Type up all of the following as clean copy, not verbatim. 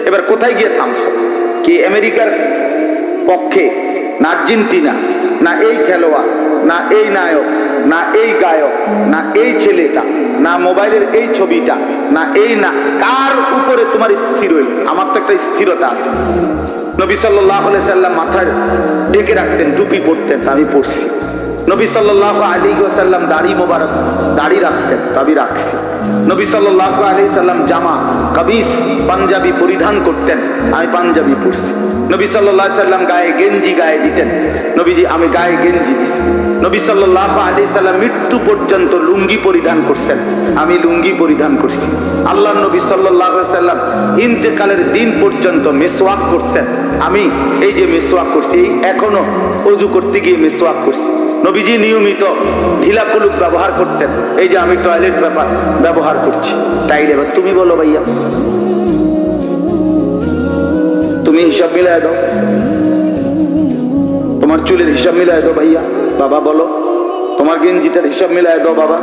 এবার কোথায় গিয়ে থামছো? কি আমেরিকার পক্ষে, না আর্জেন্টিনা, না এই খেলোয়াড়, না এই নায়ক, না এই গায়ক, না এই ছেলেটা, না মোবাইলের এই ছবিটা, না এই, না কার উপরে তোমার স্থির হইল? আমার তো একটা স্থিরতা আছে। নবী সাল্লাল্লাহু আলাইহি সাল্লাম মাথায় ঢেকে রাখতেন, টুপি পরতেন, আমি পরছি। নবী সাল্লাল্লাহু আলাইহি ওয়াসাল্লাম দাড়ি মোবারক, দাড়ি রাখতেন, আমি রাখছি। নবী সাল্লাল্লাহু আলাইহি সাল্লাম জামা কামিজ পাঞ্জাবি পরিধান করতেন, আমি পাঞ্জাবি পরছি। নবী সাল্লাল্লাহু আলাইহি সাল্লাম গায়ে গেঞ্জি গায়ে দিতেন, নবীজি আমি গায়ে গেঞ্জি দিছি। নবী সাল্লাল্লাহু আলাইহি সাল্লাম মৃত্যু পর্যন্ত লুঙ্গি পরিধান করতেন, আমি লুঙ্গি পরিধান করছি। আল্লাহর নবী সাল্লাল্লাহু আলাইহি সাল্লাম ইন্তেকালের দিন পর্যন্ত মিসওয়াক করতেন, আমি এই যে মিসওয়াক করছি, এখনো ওযু করতে গিয়ে মিসওয়াক করছি। নবীজি নিয়মিত ঢিলা কুলুক ব্যবহার করতেন, এই যে আমি টয়লেট ব্যবহার করছি। তাই এবার তুমি বলো ভাইয়া, তুমি হিসাব মিলায় দাও, তোমার চুলের হিসাব মিলায় দাও ভাইয়া। বাবা বলো, তোমার গেঞ্জিটার হিসাব মিলায় দাও বাবা,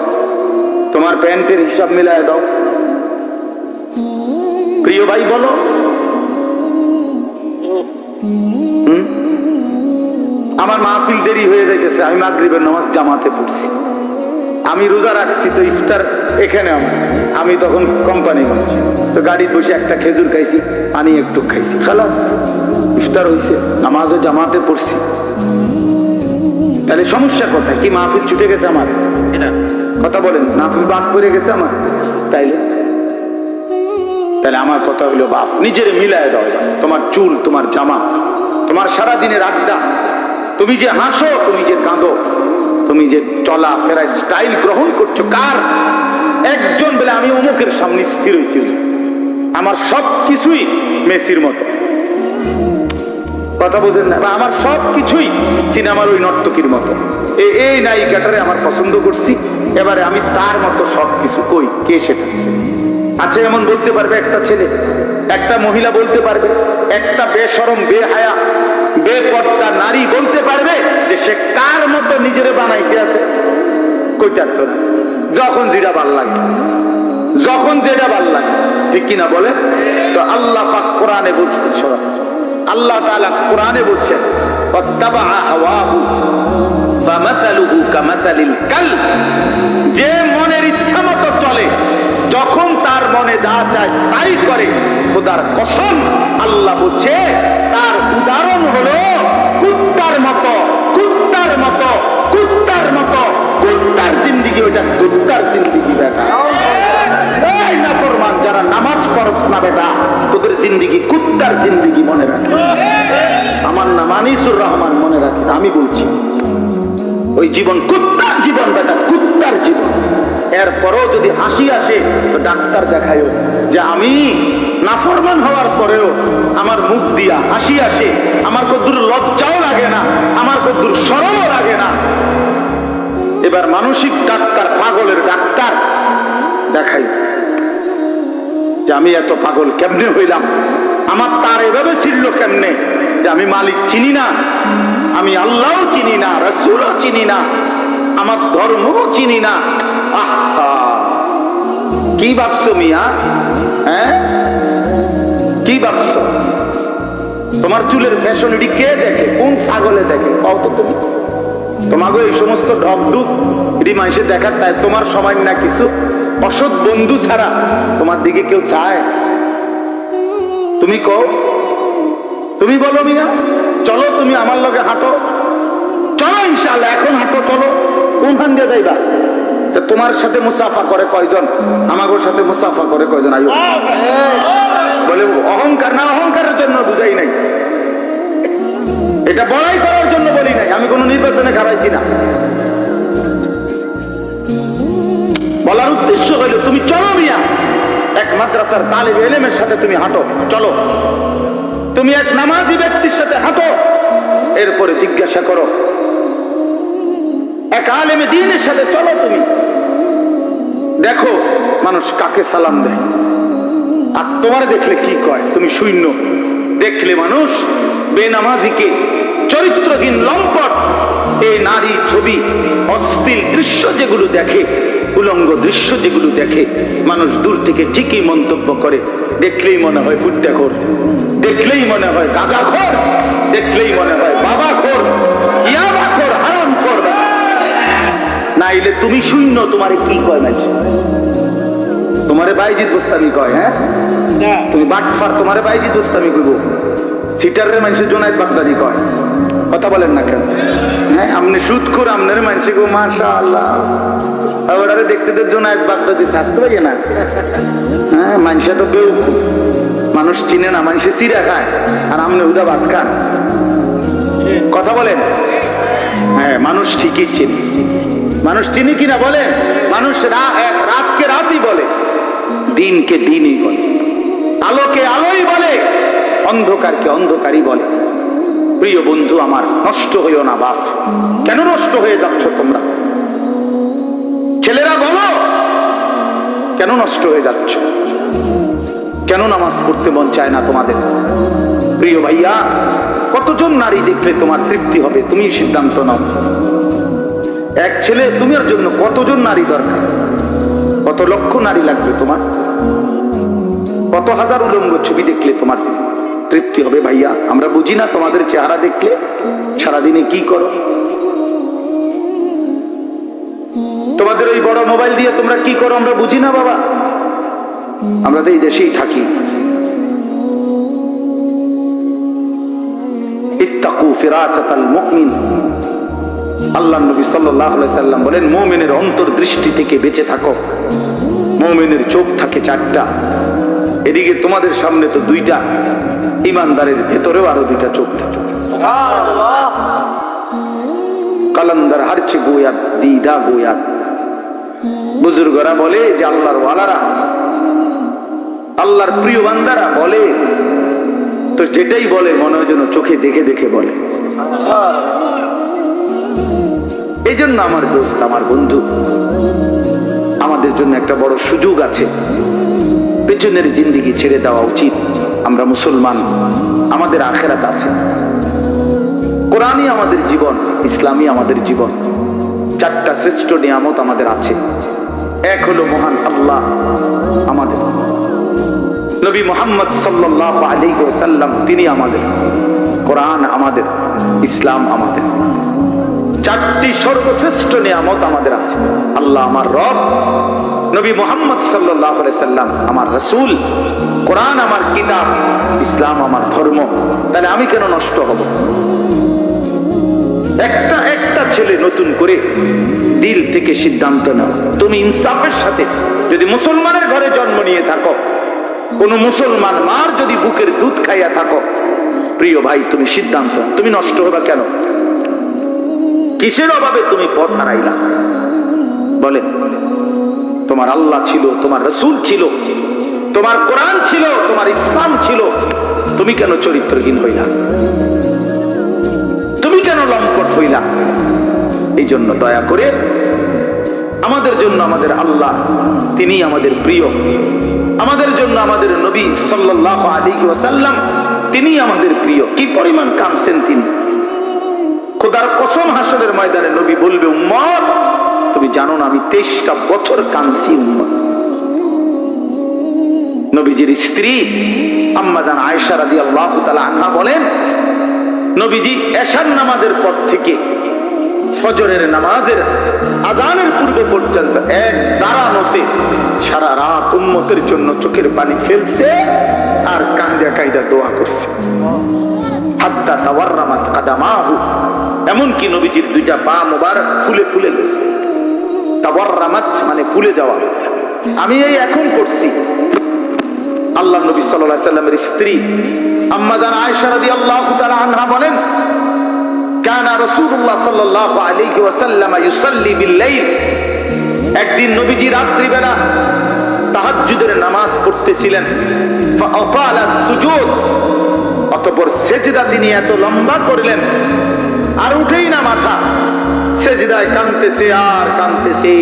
তোমার প্যান্টের হিসাব মিলায় দাও। প্রিয় ভাই বলো, আমার মাহফিল দেরি হয়ে যাইতেছে, আমি মাগরিবের নামাজ জামাতে পড়ছি, আমি রোজা রাখছি, তো ইফতার এখানে আমি তখন কোম্পানিগঞ্জ, তো গাড়ি বসে একটা খেজুর খাইছি, পানি একটু খাইছি, খালাস ইফতার হয়েছে, নামাজও জামাতে পড়ছি। তাহলে সমস্যা কোথায়? কি মাহফিল ছুটে গেছে আমার? কথা বলেন, মাহফিল বাদ করে গেছে আমার? তাহলে আমার কথা হইলো, বাপ নিজের মিলায় দাও। তোমার চুল, তোমার জামা, তোমার সারাদিনের আড্ডা, তুমি যে হাসো, তুমি যে কাঁদো, তুমি যে চলা ফেরায় স্টাইল গ্রহণ করছো, কার? একজন বলে আমি অমুকের সামনে স্থির হয়েছি, আমার সব কিছুই মেসির মতো। কথা বুঝেন না? আমার সব কিছুই সিনেমার ওই নর্তকীর মতো, এই নায়িকাটারে আমার পছন্দ করছি, এবারে আমি তার মতো সব কিছু। কই, কে সেটা? আচ্ছা, এমন বলতে পারবে একটা ছেলে, একটা মহিলা বলতে পারবে, একটা বেশরম বেহায়া বেপর্দা নারী বলতে পারবে যে সে কার মতো নিজেরে বানাইতে আছে? কইটার তো না। যখন যেটা ভাল লাগে, যখন যেটা ভাল লাগে, ঠিক কিনা বলে? তো আল্লাহ পাক কোরআনে বলছেন, আল্লাহ তাআলা কোরআনে বলছেন, ওয়াত্তাবাআ হাওয়াহু ফামাসালুহু কামাসালিল কালব, যে মনের ইচ্ছা মতো চলে, যখন তার মনে যা চায় তাই করে, খোদার কসম আল্লাহ বলছে তার উদাহরণ হলো কুত্তার মতো, কুত্তার মতো, কুত্তার মতো, কুত্তার জিন্দেগি। ওইটা কুত্তার জিন্দেগি বেটা। এই নাফরমান যারা নামাজ পড়ছ না বেটা, তোদের জিন্দেগি কুত্তার জিন্দেগি, মনে রাখ। আমার নাম আনিসুর রহমান, মনে রাখিস, আমি বলছি ওই জীবন কুত্তার জীবন বেটা, কুত্তার জীবন। এরপরেও যদি হাসি আসে তো ডাক্তার দেখায়ও যে আমি নাফরমান হওয়ার পরেও আমার মুখ দিয়া হাসি আসে, আমার কদ্দুর লজ্জাও লাগে না, আমার কদ্দুর শরমও লাগে না। এবার মানসিক ডাক্তার, পাগলের ডাক্তার দেখাই যে আমি এত পাগল কেমনে হইলাম, আমার তার এভাবে ছিল কেমনে যে আমি মালিক চিনি না, আমি আল্লাহও চিনি না, রাসূলও চিনি না, আমার ধর্মও চিনি না। আহা, কি ভাবছো মিয়া? হ্যাঁ, কি ভাবছো? তোমার চুলের ফ্যাশন এটি কে দেখে? কোন ছাগলে দেখে? কত তুমি তোমাকে এই সমস্ত ঢকঢুক এটি মানুষে দেখার তাই তোমার সময় না কিছু অসৎ বন্ধু ছাড়া তোমার দিকে কেউ চায়? তুমি কও, তুমি বলো মিয়া, চলো তুমি আমার লগে হাঁটো, চলো ইনশাআল্লাহ এখন হাঁটো, চলো। কোনখান দিয়ে যাইবা? তোমার সাথে মুসাফা করে কয়জন, আমাগোর সাথে মুসাফা করে কয়জন? আয়ো বলে অহংকার না, অহংকারের জন্য বুঝাই নাই, এটা বড়াই করার জন্য বলি নাই, আমি কোনো নির্বাচনে খারাইছি না। বলার উদ্দেশ্য হইল তুমি চলো মিয়া, এক মাদ্রাসার তালিব ইলমের সাথে তুমি হাঁটো, চলো। তুমি এক নামাজি ব্যক্তির সাথে হাঁটো, এরপরে জিজ্ঞাসা করো এক আলেমে দ্বীনের সাথে চলো। তুমি দেখো মানুষ কাকে সালাম দেয়, আর তোমার দেখলে কি কয়? তুমি শূন্য। দেখলে মানুষ বেনামাজিকে, চরিত্রহীন লম্পট, এই নারী ছবি, অশ্লীল দৃশ্য যেগুলো দেখে, উলঙ্গ দৃশ্য যেগুলো দেখে, মানুষ দূর থেকে ঠিকই মন্তব্য করে, দেখলেই মনে হয় ফুট্টাখোর, দেখলেই মনে হয় গাঁজাখোর, দেখলেই মনে হয় বাবাখোর, ইয়াবাখোর, হারামখোর। নাইলে তুমি শূন্য, তোমারে কি কয় মানুষ? তোমারে বাইজিদ গোস্তামি কয়। হ্যাঁ, তুমি বাটফার, তোমারে বাইজিদ গোস্তামি কইব। সিটারের মানুষের জোনায়েদ বাগদাদি কয়। কথা বলেন না কেন? হ্যাঁ, আপনি সুদখোর, আপনার মানুষ গো মাশাআল্লাহ, আবার দেখতে তো জোনায়েদ বাগদাদি থাকতে পারি না। হ্যাঁ, মানুষে তো বেউকুফ, মানুষ চিনে না, মানুষে চিরা খায়, আর আপনি উদা ভাত খান। কথা বলেন? হ্যাঁ, মানুষ ঠিকই চিনি, মানুষ চিনি কিনা বলেন? মানুষ রাতকে রাতই বলে, দিনকে দিনই বলে, আলোকে আলোই বলে, অন্ধকারকে অন্ধকারই বলে। প্রিয় বন্ধু আমার, নষ্ট হইও না বাপ। কেন নষ্ট হয়ে যাচ্ছ তোমরা? ছেলেরা বলো, কেন নষ্ট হয়ে যাচ্ছ? কেন নামাজ পড়তে মন চায় না তোমাদের? প্রিয় ভাইয়া, কতজন নারী দেখলে তোমার তৃপ্তি হবে? তুমি সিদ্ধান্ত নাও। এক ছেলে, তোমার জন্য কতজন নারী দরকার? কত লক্ষ নারী লাগবে তোমার? কত হাজার উলঙ্গ ছবি দেখলে তোমার তৃপ্তি হবে? ভাইয়া, আমরা বুঝি না তোমাদের চেহারা দেখলে সারাদিনে কি করো? তোমাদের ওই বড় মোবাইল দিয়ে তোমরা কি করো আমরা বুঝি না বাবা। আমরা তো এই দেশেই থাকি। ইত্তাকু ফিরাসাতাল মুমিন, আল্লাহর নবী সাল্লাল্লাহু আলাইহি সাল্লাম বলেন, মুমিনের অন্তর্দৃষ্টি থেকে বেঁচে থাকো। মুমিনের চোখ থাকে চারটা, এদিকে তোমাদের সামনে তো দুইটা, ইমানদারের ভেতরেও আরো দুইটা চোখ থাকে। সুবহানাল্লাহ। কালান্দার হারচে গোয়াত, দিদা গোয়াত। বুজুর্গরা বলে যে আল্লাহর ওয়ালারা, আল্লাহর প্রিয় বান্দারা বলে তো যেটাই বলে মনে হয় যেন চোখে দেখে দেখে বলে। এই জন্য আমার দোস্ত, আমার বন্ধু, আমাদের জন্য একটা বড় সুযোগ আছে। পেছনের জিন্দেগি ছেড়ে দেওয়া উচিত। আমরা মুসলমান, আমাদের আখেরাত আছে। কোরআনই আমাদের জীবন, ইসলামই আমাদের জীবন। চারটা শ্রেষ্ঠ নিয়ামত আমাদের আছে। এক হলো মহান আল্লাহ আমাদের, নবী মুহাম্মদ সাল্লাল্লাহু আলাইহি ওয়াসাল্লাম তিনি আমাদের, কোরআন আমাদের, ইসলাম আমাদের। চারটি সর্বশ্রেষ্ঠ নিয়ামত আমাদের আছে। আল্লাহ আমার রব, নবী মুহাম্মদ সাল্লাল্লাহু আলাইহি সাল্লাম আমার রাসূল, কোরআন আমার কিতাব, ইসলাম আমার ধর্ম। তাহলে আমি কেন নষ্ট হব? একটা একটা ছেলে নতুন করে দিল থেকে সিদ্ধান্ত নাও। তুমি ইনসাফের সাথে, যদি মুসলমানের ঘরে জন্ম নিয়ে থাকো, কোন মুসলমান মার যদি বুকের দুধ খাইয়া থাকো, প্রিয় ভাই, তুমি সিদ্ধান্ত, তুমি নষ্ট হবা কেন? কিসের অভাবে তুমি পথ হারাইলা? বলে, তোমার আল্লাহ ছিল, তোমার রাসূল ছিল, তোমার কোরআন ছিল, তোমার ইসলাম ছিল, তুমি কেন চরিত্রহীন হইলা? তুমি কেন লম্পট হইলা? এই জন্য দয়া করে আমাদের জন্য আমাদের আল্লাহ, তিনি আমাদের প্রিয়। আমাদের জন্য আমাদের নবী সাল্লাল্লাহু আলাইহি ওয়াসাল্লাম, তিনি আমাদের প্রিয়। কি পরিমাণ কাঁদছেন তিনি! খোদার কসম, হাসরের ময়দানে নবী বলবে, উম্মত তুমি জানো না আমি 23টা বছর কাঁদছি। উম্মত, নবীজির স্ত্রী আম্মা জান আয়েশা রাদিয়াল্লাহু তাআলা আনহা বলেন, নবীজি এশার নামাজের পর থেকে ফজরের নামাজের আযানের পূর্বে পর্যন্ত এক দাঁড়ানোতে সারা রাত উম্মতের জন্য চোখের পানি ফেলছে আর কান্দা কাইদা দোয়া করছে। হাত্তা তাওয়াররামাত কাদামাহু, এমনকি নবীজির দুইটা পা মোবারক ফুলে ফুলে গেছে। তাওয়াররামাত মানে ফুলে যাওয়া। আমি এই এখন করছি। আল্লাহ নবী সাল্লাল্লাহু আলাইহি সাল্লামের স্ত্রী আম্মা জান আয়েশা রাদিয়াল্লাহু তাআলা আনহা বলেন, কানা রাসূলুল্লাহ সাল্লাল্লাহু আলাইহি ওয়াসাল্লাম ইউসাল্লি বিল-লাইল, একদিন নবীজি রাত্রি বেলা তাহাজ্জুদের নামাজ পড়তেছিলেন। ফাআতালা সুজুদ, অতঃপর সেজদা তিনি এত লম্বা করলেন আর উঠেই না মাথা, সেজদায় কাঁদতেছে আর কাঁদতেছে।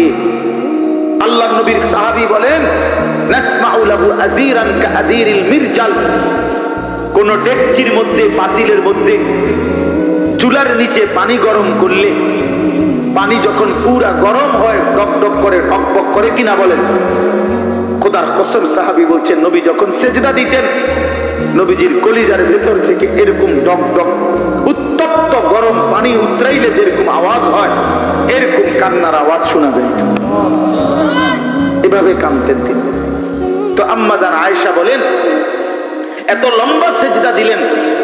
আল্লাহ নবীর সাহাবী বলেন, নাসমাউ লাহু আযীরান কাআযীরিল মিরজাল, কোন ডেকচির মধ্যে, পাতিলের মধ্যে চুলার নিচে পানি গরম করলে পানি যখন পুরা গরম হয়, ডক করে টকবক করে কিনা বলেন? খোদার কসম, সাহাবী বলছেন নবী যখন সেজদা দিতেন, নবীজির কলিজার ভেতর থেকে এরকম ডক উত্তপ্ত গরম পানি উতরাইলে যেরকম আওয়াজ হয়, এরকম কান্নার আওয়াজ শোনা যায়। এভাবে কাঁদতেন তিনি। তো আম্মা জান আয়েশা বলেন, এত লম্বা সেজদা দিলেন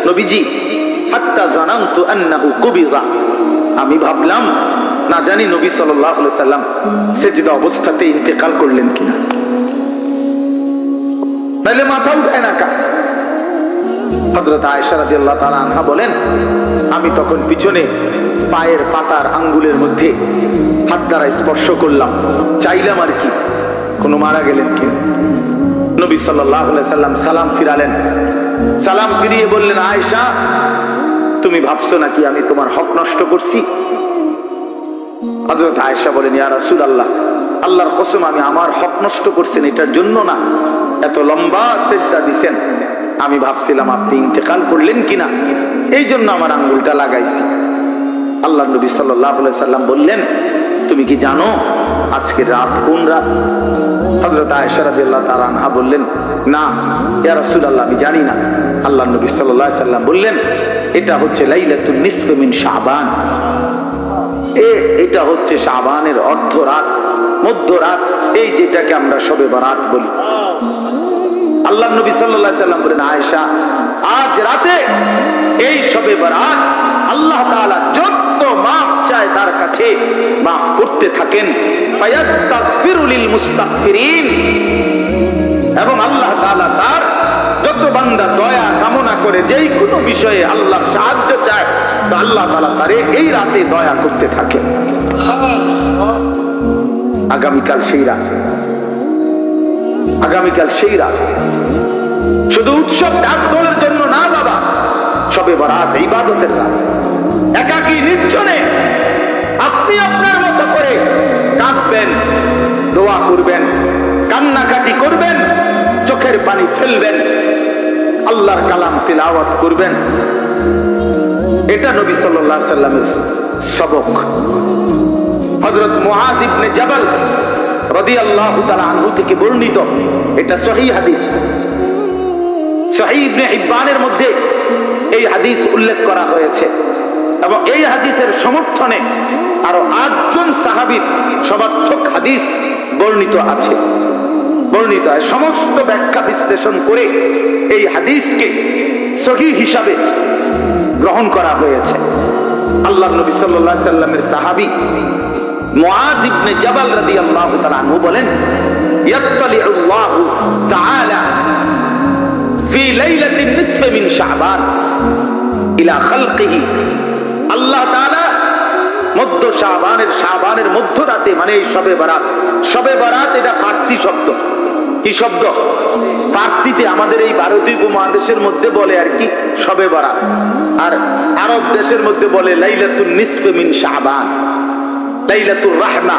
নবীজি, হাত্তা জানান্তু আন্নাহু কুবিরা, আমি ভাবলাম না জানি নবী সাল্লাল্লাহু আলাইহি সাল্লাম সেজদা অবস্থাতে ইন্তেকাল করলেন কিনা, তাহলে মাথা উঠায় না কা। হযরত আয়েশা রাদিয়াল্লাহু তাআলা আনহা বলেন, আমি তখন পিছনে পায়ের পাতার আঙ্গুলের মধ্যে হাত দ্বারা স্পর্শ করলাম, চাইলাম আর কি কোনো মারা গেলেন কি। নবী সাল্লাল্লাহু আলাইহি সাল্লাম সালাম ফিরালেন, সালাম ফিরিয়ে বললেন, আয়েশা তুমি ভাবছো নাকি আমি তোমার হক নষ্ট করছি? হযরত আয়েশা বলেন, ইয়া রাসূলুল্লাহ, আল্লাহর কসম আমি আমার হক নষ্ট করছেন এটার জন্য না, এত লম্বা সেজদা দিছেন, আমি ভাবছিলাম আপনি ইন্তেকাল করলেন কিনা, এই জন্য আমার আঙ্গুলটা লাগাইছি। আল্লাহর নবী সাল্লাল্লাহু আলাইহি সাল্লাম বললেন, তুমি কি জানো আজকে রাত কোন রাত? হযরত আয়েশা রাদিয়াল্লাহু তাআলা আনহা বললেন, না ইয়া রাসূলুল্লাহ আমি জানি না। আল্লাহর নবী সাল্লাল্লাহু আলাইহি সাল্লাম বললেন, এটা হচ্ছে লাইলাতুন নিসফ মিন শাবান, এটা হচ্ছে শাবানের অর্ধ রাত, মধ্য রাত, এই যেটাকে আমরা শবে বরাত বলি। আল্লাহর নবী সাল্লাল্লাহু আলাইহি সাল্লাম বলেন, আয়েশা আজ রাতে এই শবে বরাত আল্লাহ তাআলা যত মাফ চায় তার কাছে মাফ করতে থাকেন, ফায়াস্তাগফিরু লিল মুস্তাগফিরিন, এবং আল্লাহ তাআলা তার যত বান্দা দয়া কামনা করে যেই কোনো বিষয়ে আল্লাহ সাহায্য চায়, তো আল্লাহ তাআলা তারে এই রাতে দয়া করতে থাকেন। আগামীকাল সেই রাত, আগামীকাল সেই রাত, শুধু উৎসব ডাক দোলের জন্য না বাবা, শবে বরাত ইবাদতের রাত। একাকী নির্জনে আপনি আপনার মতো করে কাঁদবেন, দোয়া করবেন, কান্নাকাটি করবেন, চোখের পানি ফেলবেন, আল্লাহর কালাম তিলাওয়াত করবেন। এটা নবী সাল্লাল্লাহু আলাইহি সাল্লামের সবক। হযরত মুআয ইবনে জাবাল রাদিয়াল্লাহু তাআলা আনহু থেকে বর্ণিত, এটা সহিহ হাদিস, সহিহ ইবনে হিব্বানের মধ্যে এই হাদিস উল্লেখ করা হয়েছে, এবং এই হাদিসের সমর্থনে আরো 8 জন সাহাবীর সমর্থক হাদিস বর্ণিত আছে। বর্ণিত হয় সমস্ত ব্যাখ্যা বিশ্লেষণ করে এই হাদিসকে সহিহ হিসাবে গ্রহণ করা হয়েছে। আল্লাহর নবী সাল্লাল্লাহু আলাইহি সাল্লামের সাহাবী মুআয ইবনে জাবাল রাদিয়াল্লাহু তাআলা আনহু বলেন, ইয়াত্তালিউল্লাহু তাআলা ফি লাইলাতিন নিসফ মিন শাবান ইলা খালকিহি, আল্লাহ তাআলা মধ্য শাবানের মধ্য রাতে, মানে এই শবে বরাত। শবে বরাত এটা ফার্সি শব্দ। কি শব্দ? ফার্সিতে আমাদের এই ভারতীয় উপমহাদেশের মধ্যে বলে আর কি শবে বরাত, আর আরব দেশের মধ্যে বলে লাইলাতুন নিসফ মিন শাবান, লাইলাতুর রাহমা,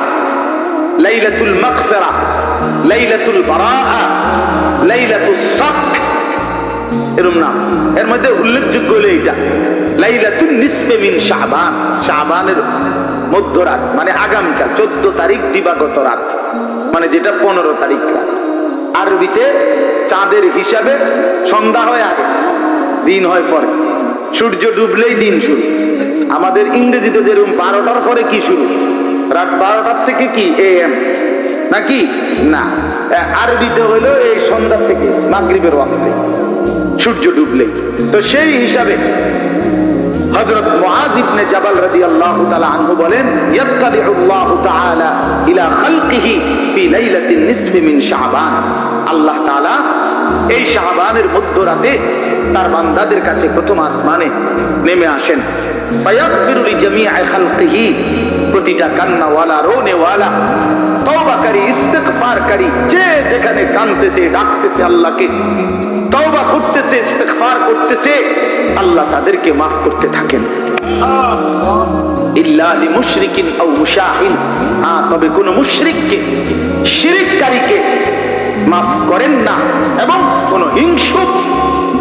লাইলাতুল মাগফিরা, লাইলাতুল বারাআ, লাইলাতুস সাক, এরকম নাম। এর মধ্যে উল্লেখযোগ্য হলো এইটা লাইলাতুন নিসফ মিন শাবান, শাবানের মধ্যরাত, মানে আগামীকাল 14 তারিখ দিবাগত রাত, মানে যেটা 15 তারিখ রাত। আরবিতে চাঁদের হিসাবে সন্ধ্যা হয় আগে, দিন হয় পরে, সূর্য ডুবলেই দিন শুরু। আমাদের ইংরেজিতে যেরকম 12টার পরে কি শুরু, রাত 12টার থেকে কি AM নাকি না, আরবিতে হলো এই সন্ধ্যা থেকে মাগরিবের ওয়াক্তে সূর্য ডুবলেই। তো সেই হিসাবে হযরত মুআয ইবনে জাবাল রাদিয়াল্লাহু তাআলা আনহু বলেন, ইয়াত্তালিউল্লাহু তাআলা ইলা খালকিহি ফি লাইলাতিন নিসফ মিন শাবান, আল্লাহ তাআলা এই শাবানের মধ্যরাতে তার বান্দাদের কাছে প্রথম আসমানে নেমে আসেন। ফায়াগফিরু লিজামিআ খালকিহি, প্রতিটা কান্নাওয়ালা, রোনেওয়ালা, তওবাকারী, ইস্তিগফারকারী, যে যেখানে কাঁদতেছে, ডাকতেছে আল্লাহকে, তওবা করতেছে, ইস্তিগফার করতেছে, আল্লাহ তাদেরকে মাফ করতে থাকেন। ইল্লা লিমুশরিকিন আও মুশাহিন, তবে কোন মুশরিককে, শিরককারীকে মাফ করেন না, এবং কোন হিংসুক,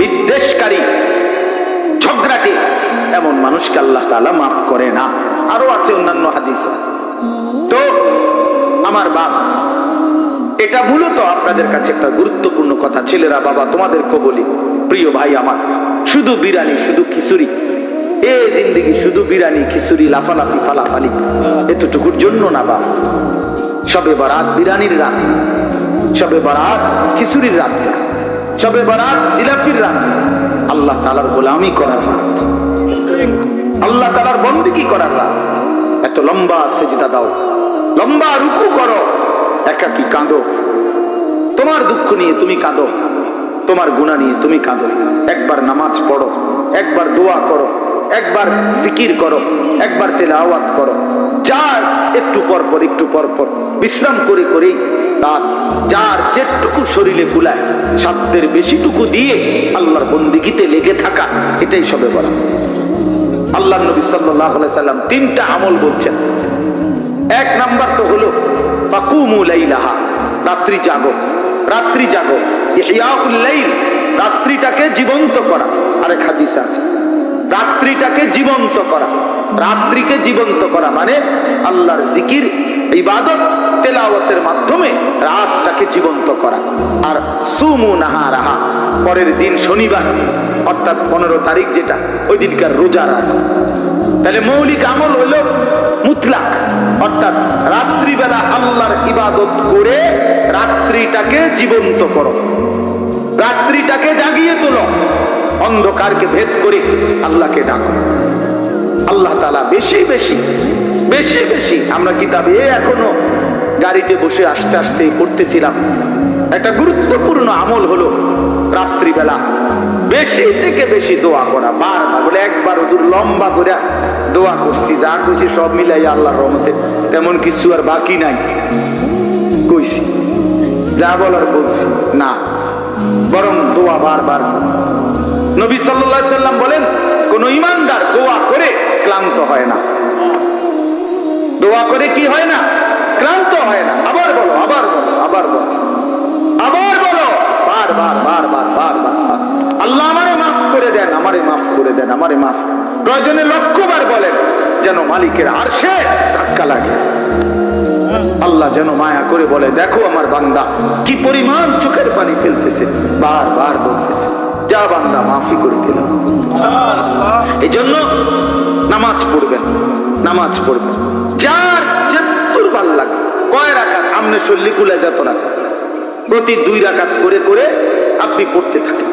বিদ্বেষকারী, ঝগড়াটে এমন মানুষকে আল্লাহ তাআলা মাফ করে না। আরো আছে অন্যান্য হাদিস। তো আমার বাপ, এটা মূলত আপনাদের কাছে একটা গুরুত্বপূর্ণ কথা। ছেলেরা, বাবা, তোমাদেরকে বলি, প্রিয় ভাই আমার, শুধু বিরানি, শুধু খিচুড়ি, এ জিন্দেগি শুধু বিরানি খিচুড়ি, লাফালাফি ফালাফালি, এতটুকুর জন্য না বাপ। শবে বরাত বিরানির রাত, শবে বরাত খিচুড়ির রাত, শবে বরাত জিলাপির রাত, আল্লাহ তাআলার গোলামি করার রাত, আল্লাহ তাআলার বন্দেগী করার রাত। এত লম্বা সেজদা দাও, লম্বা রুকু করো, একাকী কাঁদো, তোমার দুঃখ নিয়ে তুমি কাঁদো, তোমার গুনাহ নিয়ে তুমি কাঁদো। একবার নামাজ পড়ো, একবার দোয়া করো, একবার জিকির করো, একবার তেলাওয়াত করো। যার একটু পর পর একটু পর পর বিশ্রাম করে করেই তার যার যেটুকু শরীরে কুলায় সাধ্যের বেশিটুকু দিয়ে আল্লাহর বন্দেগীতে লেগে থাকা, এটাই শবে বরাত। আল্লাহ নবী সাল্লাল্লাহু আলাইহি সাল্লাম তিনটা আমল বলছেন। এক নাম্বার তো হলো ফাকুমু লাইলাহা, রাত্রি জাগো, রাত্রি জাগো, ইহয়াউল লাইল, রাত্রিটাকে জীবন্ত করা। আরেক হাদিসে আছে রাত্রিটাকে জীবন্ত করা, রাত্রিকে জীবন্ত করা মানে আল্লাহর জিকির, ইবাদত, তেলাওয়াতের মাধ্যমে রাতটাকে জীবন্ত করা। আর সুমু নাহারাহা, পরের দিন শনিবার অর্থাৎ 15 তারিখ যেটা, ওই দিনকার রোজা রাখা। তাহলে মৌলিক আমল হলো মুতলাক, অর্থাৎ রাত্রিবেলা আল্লাহর ইবাদত করে রাত্রিটাকে জীবন্ত করো, রাত্রিটাকে জাগিয়ে তোলো, অন্ধকারকে ভেদ করে আল্লাহকে ডাকো। আল্লাহ তাআলা বেশি বেশি বেশি বেশি, আমরা কিতাবে এখনো গাড়িতে বসে আসতে আসতে পড়তেছিলাম, একটা গুরুত্বপূর্ণ আমল হলো রাত্রিবেলা বেশি থেকে বেশি দোয়া করা। বারবার বলে, একবার ওদূর লম্বা করে দোয়া করছি, যা কইছি সব মিলাই আল্লাহর রহমতে তেমন কিছু আর বাকি নাই, কইছি যা বলার বলছি না, বরং দোয়া বারবার। নবী সাল্লাল্লাহু আলাইহি সাল্লাম বলেন, কোন ঈমানদার দোয়া করে ক্লান্ত হয় না। দোয়া করে কি হয় না? ক্লান্ত হয় না। আবার বলো, আবার বলো, আবার বলো, আবার বলো, বারবার বারবার বারবার। আল্লাহ আমারে মাফ করে দেন, আমারে মাফ করে দেন, আমারে মাফ। প্রয়োজনে লক্ষবার বলেন, যেন মালিকের আরশে ধাক্কা লাগে। আল্লাহ যেন মায়া করে বলে, দেখো আমার বান্দা কি পরিমাণ চোখের পানি ফেলতেছে, বারবার বলতেছে, যা বান্দা মাফি করে দিলাম। এই জন্য নামাজ পড়বেন, নামাজ পড়বেন, যার যেতুর ভাল লাগে। কয় রাকাত? আমনে শরীর কুলে যত রাকাত, প্রতি 2 রাকাত করে করে আপনি পড়তে থাকেন,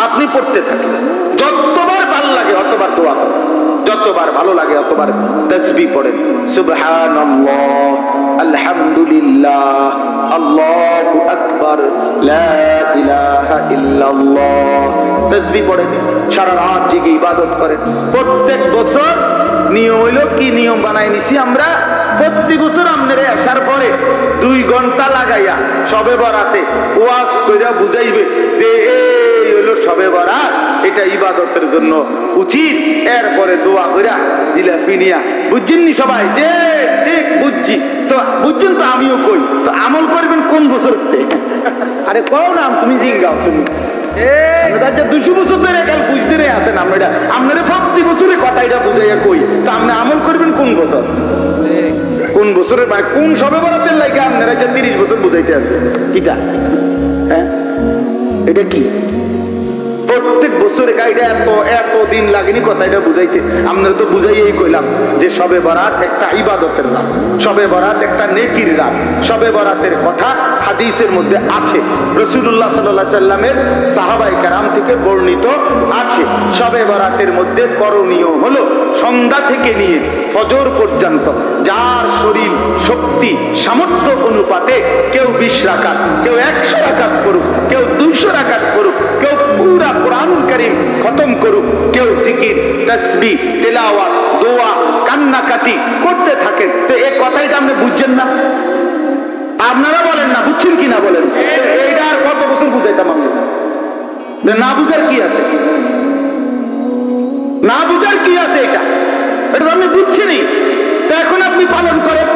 আপনি পড়তে থাকেন। যতবার ভাল লাগে অতবার দোয়া করেন, যতবার ভালো লাগে অতবার তাসবিহ পড়েন, সুবহানাল্লাহ, আলহামদুলিল্লাহ, আল্লাহু আকবার, লা ইলাহা ইল্লাল্লাহ। তাসবিহ পড়েন, সারা রাত জেগে ইবাদত করেন। প্রত্যেক বছর নিয়ম হইল, কি নিয়ম বানাই নিছি আমরা, প্রতি বছর আপনারা আসার পরে 2 ঘন্টা লাগাইয়া শবে বরাতে ওয়াজ কইরা বুঝাইবে যে এই হইল শবে বরাত, এটা ইবাদতের জন্য উচিত। এরপরে দোয়া কইরা জিলাপি নিয়া, বুঝছেন নি সবাই? যে ঠিক বুঝছি তো, বুঝছেন তো, আমিও কই তো, আমল করবেন কোন বছর? আরে কও না, তুমি জিঙ্গাও, তুমি 200 বছর ধরে কাল বুঝতে আছেন আমরা, আপনারা প্রতি বছরে কথা এটা বুঝাইয়া কই, তা আপনি আমল করবেন কোন বছর? কোন বছরের মানে কোন শবে বরাতের লাগে আপনারা 30 বছর বুঝাইতে আছে কিটা? হ্যাঁ, এটা কি প্রত্যেক বছরে গাইডা এত দিন লাগেনি কথা এটা বুঝাইতে? আপনারা তো বুঝাইয়াই কইলাম যে শবে বরাত একটা ইবাদতের রাত, শবে বরাত একটা নেকির রাত। শবে বরাতের কথা হাদিসের মধ্যে আছে, রাসূলুল্লাহ সাল্লাল্লাহু আলাইহি সাল্লামের সাহাবায়ে কেরাম থেকে বর্ণিত আছে। শবে বরাতের মধ্যে করণীয় হলো সন্ধ্যা থেকে নিয়ে ফজর পর্যন্ত যার শরীর শক্তি সামর্থ্য অনুপাতে কেউ 20 রাকাত, কেউ 100 রাকাত করুক, কেউ 200 রাকাত করুক, কেউ পুরা কুরআনুল কারীম খতম করুক, কেউ জিকির, তাসবিহ, তেলাওয়াত, দোয়া, কান্নাকাটি করতে থাকে। তো এই কথাইটা আপনি বুঝছেন না? আপনারা বলেন না, বুঝছেন কি না বলেন? এইটা আর কত বছর বুঝাইতাম আমরা? না বুঝার কি আছে? না বুঝার কি আছে? এটা এটা তো আপনি বুঝছেনই, তো এখন আপনি পালন করেন,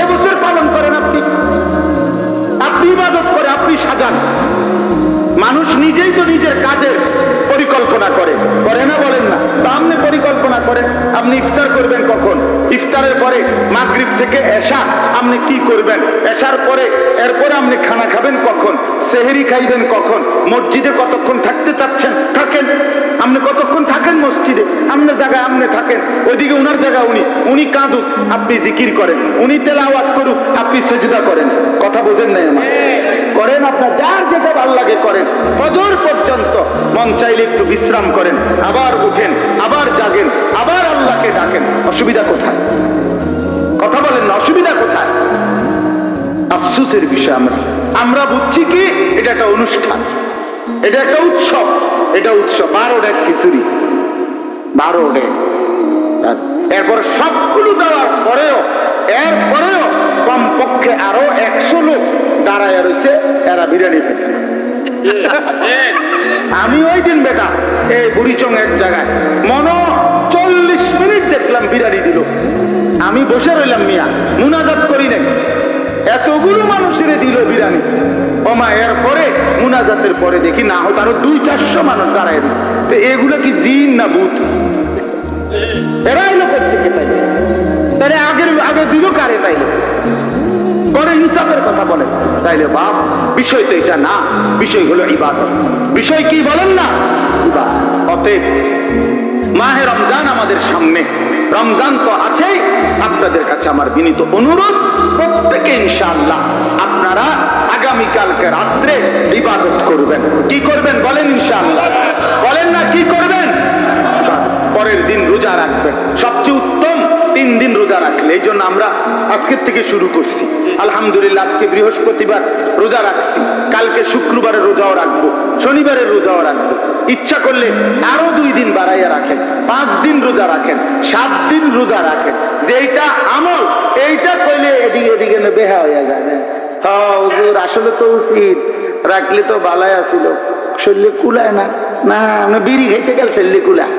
এবছর পালন করেন, আপনি ইবাদত করে আপনি সাজান। মানুষ নিজেই তো নিজের কাজের পরিকল্পনা করে, করে না বলেন না? তা আপনি পরিকল্পনা করেন, আপনি ইফতার করবেন কখন, এরপরে মাগরিব থেকে এশা আপনি কি করবেন, এশার পরে এরপরে আপনি খানা খাবেন কখন, সেহরি খাইবেন কখন, মসজিদে কতক্ষণ থাকতে চাচ্ছেন থাকেন, আপনি কতক্ষণ থাকেন মসজিদে, আপনার জায়গায় আপনি থাকেন, ওইদিকে উনার জায়গা উনি কাঁদুক আপনি জিকির করেন, উনি তেলাওয়াত করুক আপনি সেজদা করেন। কথা বোঝেন নাই আমার? করেন, আপনার যার যেটা ভালো লাগে করেন, ফজর পর্যন্ত। মন চাইলে একটু বিশ্রাম করেন, আবার উঠেন, আবার জাগেন, আবার আল্লাহকে ডাকেন। অসুবিধা কোথায়? কথা বলেন না, অসুবিধা কোথায়? আফসোসের বিষয় আমরা বুঝছি কি এটা একটা অনুষ্ঠান, এটা একটা উৎসব, এটা উৎসব 12 ডেক খিচুড়ি, 12 ডেক। এরপর সবগুলো দেওয়ার পরেও এরপরেও কমপক্ষে আরো 100 লোক দাঁড়ায় রয়েছে, এরা বিরিয়ানি খেয়েছে। আমি ওই দিন বেটা এই বুড়িচং এক জায়গায় 40 মিনিট দেখলাম বিরিয়ানি দিল, আমি বসে রইলাম মিয়া, মুনাজাত করি নাই, এতগুলো মানুষের দিল বিরিয়ানি। ওমা এরপরে মুনাজাতের পরে দেখি না হতো আরো 200-400 মানুষ দাঁড়ায় দিচ্ছে। তো এগুলো কি জিন না ভূত? এরাই লোকের থেকে পাইলে তাহলে আগে দিল কারে পাইলে? পরে হিসাবের কথা বলেন তাইলে বাপ, বিষয় তো এটা না, বিষয় হলো ইবাদত। বিষয় কি বলেন না? ইবাদত। অতএব মাহে রমজান আমাদের সামনে, রমজান তো আছেই। আপনাদের কাছে আমার বিনীত অনুরোধ, প্রত্যেকে ইনশাআল্লাহ আপনারা আগামীকালকে রাত্রে ইবাদত করবেন। কি করবেন বলেন? ইনশাআল্লাহ বলেন না, কি করবেন? পরের দিন রোজা রাখবেন, সবচেয়ে উত্তম 3 দিন রোজা রাখলে। এই জন্য আমরা আজকের থেকে শুরু করছি। আলহামদুলিল্লাহ আজকে বৃহস্পতিবার রোজা রাখছি, কালকে শুক্রবারের রোজাও রাখবো, শনিবারের রোজাও রাখবো। ইচ্ছা করলে আরো 2 দিন বাড়াইয়া রাখেন, 5 দিন রোজা রাখেন, 7 দিন রোজা রাখেন। যেইটা আমল এইটা কইলে এদিকে এদিকে বেহা হইয়া যাবে। হ্যাঁ হুজুর আসলে তো উচিত, রাখলে তো বালাই আসিল, শরীরে কুলায় না, না বিড়ি খাইতে গেল শরীরে কুলায়।